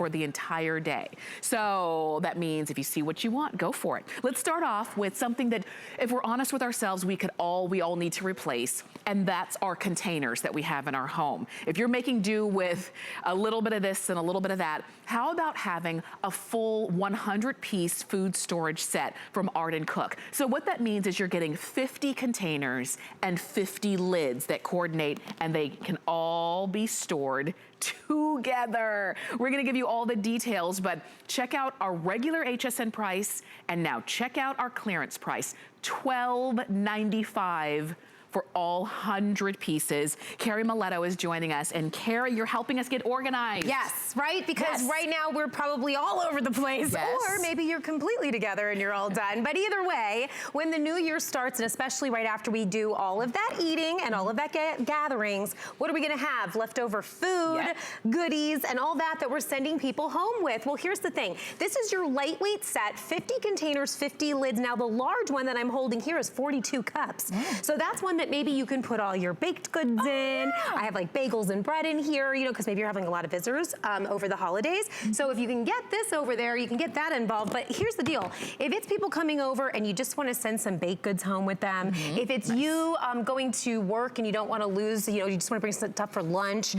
for the entire day. So that means if you see what you want, go for it. Let's start off with something that, if we're honest with ourselves, we all need to replace, and that's our containers that we have in our home. If you're making do with a little bit of this and a little bit of that, how about having a full 100-piece food storage set from Art & Cook? So what that means is you're getting 50 containers and 50 lids that coordinate, and they can all be stored together. We're gonna give you all the details, but check out our regular HSN price, and now check out our clearance price, $12.95 for all 100 pieces. Carrie Miletto is joining us, and Carrie, you're helping us get organized. Yes, right? Because right now we're probably all over the place, or maybe you're completely together and you're all done. But either way, when the new year starts, and especially right after we do all of that eating and all of that gatherings, what are we gonna have? Leftover food, goodies, and all that we're sending people home with. Well, here's the thing. This is your lightweight set, 50 containers, 50 lids. Now, the large one that I'm holding here is 42 cups. So that's one that maybe you can put all your baked goods in. I have like bagels and bread in here, you know, because maybe you're having a lot of visitors over the holidays. So if you can get this over there, you can get that involved. But here's the deal. If it's people coming over and you just want to send some baked goods home with them, if it's you going to work and you don't want to lose, you know, you just want to bring some stuff for lunch.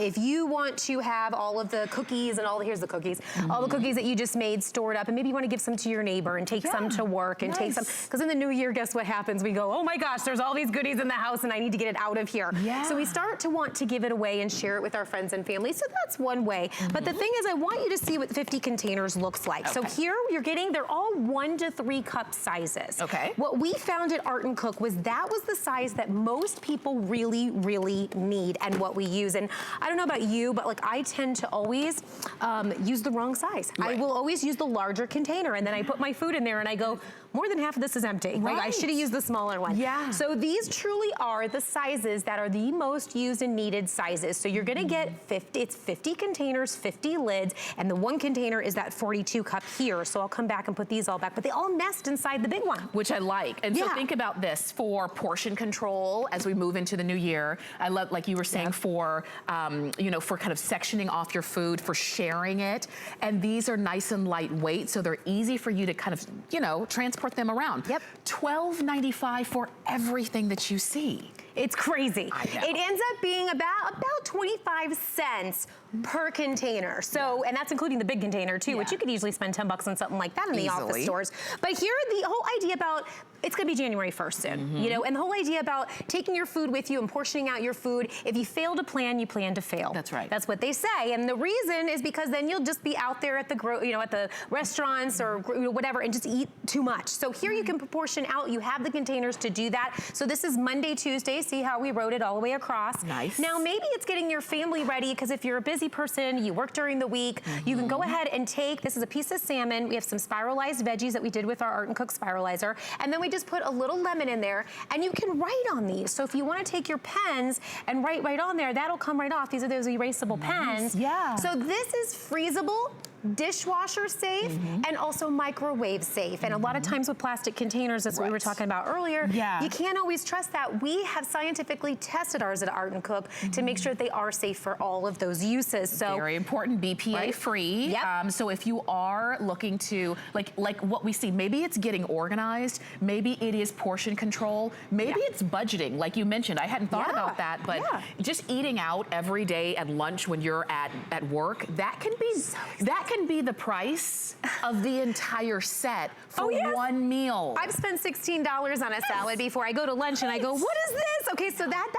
If you want to have all of the cookies and here's the cookies, all the cookies that you just made stored up, and maybe you want to give some to your neighbor and take some to work and take some, because in the new year, guess what happens? We go, oh my gosh, there's all these goodies in the house and I need to get it out of here. So we start to want to give it away and share it with our friends and family. So that's one way. But the thing is, I want you to see what 50 containers looks like. So here you're getting, they're all 1 to 3 cup sizes. What we found at Art & Cook was that was the size that most people really, really need and what we use. And I don't know about you, but like I tend to always use the wrong size. I will always use the larger container, and then I put my food in there and I go, more than half of this is empty. Like, I should have used the smaller one. So these truly are the sizes that are the most used and needed sizes. So you're gonna get 50, it's 50 containers, 50 lids, and the one container is that 42 cup here. So I'll come back and put these all back, but they all nest inside the big one. Which I like. And so think about this for portion control as we move into the new year. I love, like you were saying, for, you know, for kind of sectioning off your food, for sharing it. And these are nice and lightweight, so they're easy for you to kind of, you know, transport them around. $12.95 for everything that you see. It's crazy. It ends up being about 25 cents per container. So, and that's including the big container too, which you could easily spend 10 bucks on something like that in the office stores. But here, the whole idea about, it's gonna be January 1st soon, you know, and the whole idea about taking your food with you and portioning out your food, if you fail to plan, you plan to fail. That's right. That's what they say. And the reason is because then you'll just be out there at the, you know, at the restaurants or whatever and just eat too much. So here you can proportion out, you have the containers to do that. So this is Monday, Tuesday, see how we wrote it all the way across. Now maybe it's getting your family ready, because if you're a busy person, you work during the week, you can go ahead and take, this is a piece of salmon, we have some spiralized veggies that we did with our Art & Cook spiralizer, and then we just put a little lemon in there, and you can write on these. So if you want to take your pens and write right on there, that'll come right off. These are those erasable pens. So this is freezable, dishwasher safe, and also microwave safe. And a lot of times with plastic containers, as we were talking about earlier, you can't always trust that. We have scientifically tested ours at Art & Cook to make sure that they are safe for all of those uses. So very important, BPA free. So if you are looking to, like what we see, maybe it's getting organized, maybe it is portion control, maybe it's budgeting, like you mentioned. I hadn't thought about that, but just eating out every day at lunch when you're at work, that can be the price of the entire set for one meal. I've spent $16 on a salad before. I go to lunch and I go, what is this? Okay, so that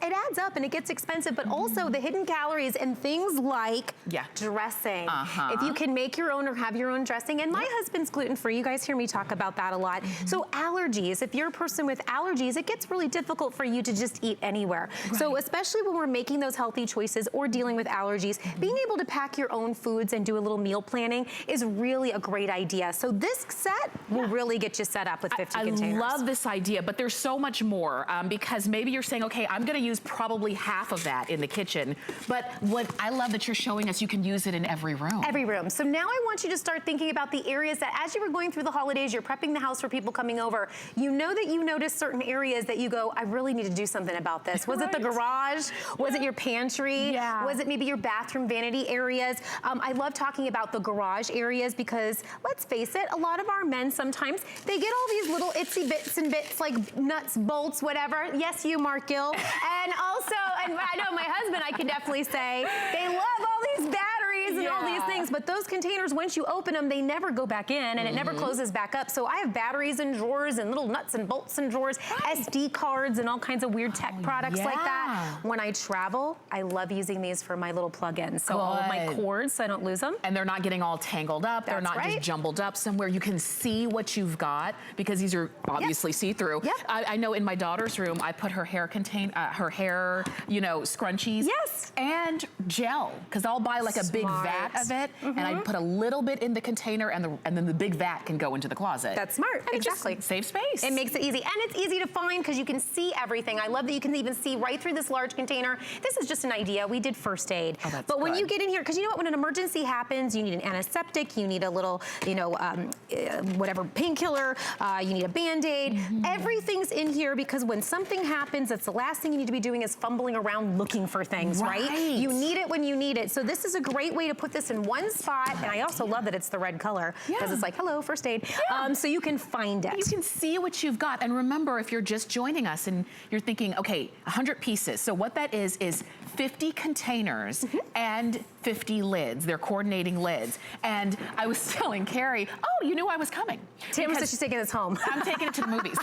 it adds up and it gets expensive, but also the hidden calories and things like dressing. If you can make your own or have your own dressing, and my husband's gluten-free, you guys hear me talk about that a lot. So allergies, if you're a person with allergies, it gets really difficult for you to just eat anywhere. So especially when we're making those healthy choices or dealing with allergies, being able to pack your own foods and do a little little meal planning is really a great idea. So this set will really get you set up with 50 containers. I love this idea, but there's so much more because maybe you're saying, okay, I'm gonna use probably half of that in the kitchen, but what I love that you're showing us, you can use it in every room. Every room. So now I want you to start thinking about the areas that as you were going through the holidays, you're prepping the house for people coming over, you know that you notice certain areas that you go, I really need to do something about this. Was it the garage? Was it your pantry? Yeah. Was it maybe your bathroom vanity areas? I love talking about the garage areas because let's face it, a lot of our men sometimes, they get all these little itsy bits and bits like nuts, bolts, whatever. Yes, you, Mark Gill. And also, and I know my husband, I can definitely say, they love all these batteries and all these things, but those containers, once you open them, they never go back in and it never closes back up. So I have batteries in drawers and little nuts and bolts in drawers, SD cards and all kinds of weird tech products like that. When I travel, I love using these for my little plug-ins. So all of my cords, so I don't lose them. And they're not getting all tangled up. They're not just jumbled up somewhere. You can see what you've got because these are obviously see-through. I know in my daughter's room, I put her hair you know, scrunchies. And gel, because I'll buy like a big vat of it, and I put a little bit in the container, and then the big vat can go into the closet. That's smart. And exactly. It just saves space. It makes it easy, and it's easy to find because you can see everything. I love that you can even see right through this large container. This is just an idea. We did first aid, but when you get in here, because you know what, when an emergency happens, you need an antiseptic, you need a little, you know, whatever painkiller, you need a Band-Aid. Everything's in here because when something happens, that's the last thing you need to be doing is fumbling around looking for things, right? You need it when you need it. So this is a great way to put this in one spot, and I also love that it's the red color because it's like, hello, first aid. So you can find it. You can see what you've got. And remember, if you're just joining us and you're thinking, okay, 100 pieces. So what that is 50 containers and 50 lids. They're coordinating lids. And I was telling Carrie, oh, you knew I was coming. Tamara said she's taking this home. I'm taking it to the movies.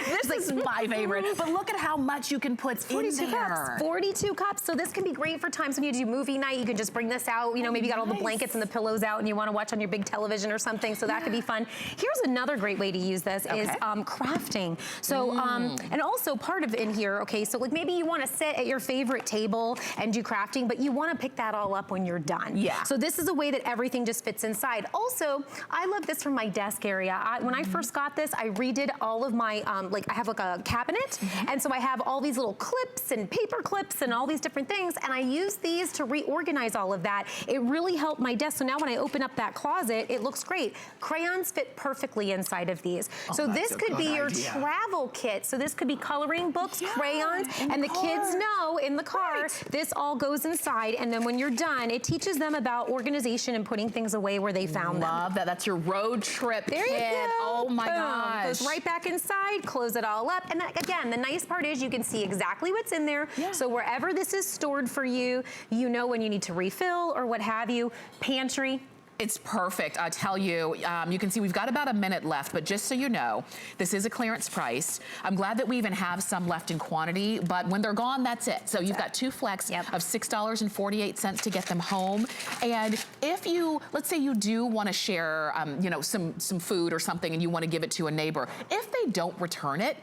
This is my favorite. But look at how much you can put in there. 42 cups. 42 cups. So this can be great for times when you do movie night. You can just bring this out. You know, maybe you got all the blankets and the pillows out and you want to watch on your big television or something. So that could be fun. Here's another great way to use this is crafting. So, and also part of in here, okay, so like maybe you want to sit at your favorite table and do crafting, but you want to pick that all up when you're done. So this is a way that everything just fits inside. Also, I love this from my desk area. When I first got this, I redid all of my, like I have like a cabinet, and so I have all these little clips and paper clips and all these different things, and I use these to reorganize all of that. It really helped my desk, so now when I open up that closet, it looks great. Crayons fit perfectly inside of these. So this could be your travel kit. So this could be coloring books, crayons, and the kids know in the car, this all goes inside, and then when you're done, it teaches them about organization and putting things away where they found them. Love that. That's your road trip there kit. You go. Oh my gosh. Goes right back inside, close it all up. And then, again, the nice part is you can see exactly what's in there. So wherever this is stored for you, you know when you need to refill or what have you. Pantry. It's perfect, I tell you. You can see we've got about a minute left, but just so you know, this is a clearance price. I'm glad that we even have some left in quantity, but when they're gone, that's it. So you've got 2 flex of $6.48 to get them home. And if you, let's say you do want to share, you know, some food or something and you want to give it to a neighbor, if they don't return it,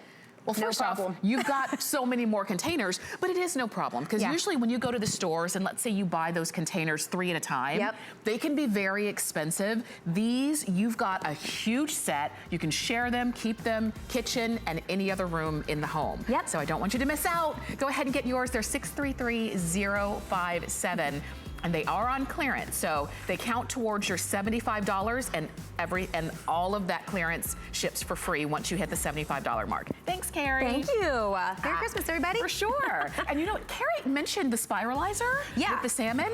well, first off, you've got so many more containers, but it is no problem because usually when you go to the stores and let's say you buy those containers 3 at a time, they can be very expensive. These, you've got a huge set. You can share them, keep them, kitchen, and any other room in the home. So I don't want you to miss out. Go ahead and get yours. They're 633057. And they are on clearance, so they count towards your $75, and all of that clearance ships for free once you hit the $75 mark. Thanks, Carrie. Thank you. Merry Christmas, everybody. For sure. And you know, Carrie mentioned the spiralizer with the salmon.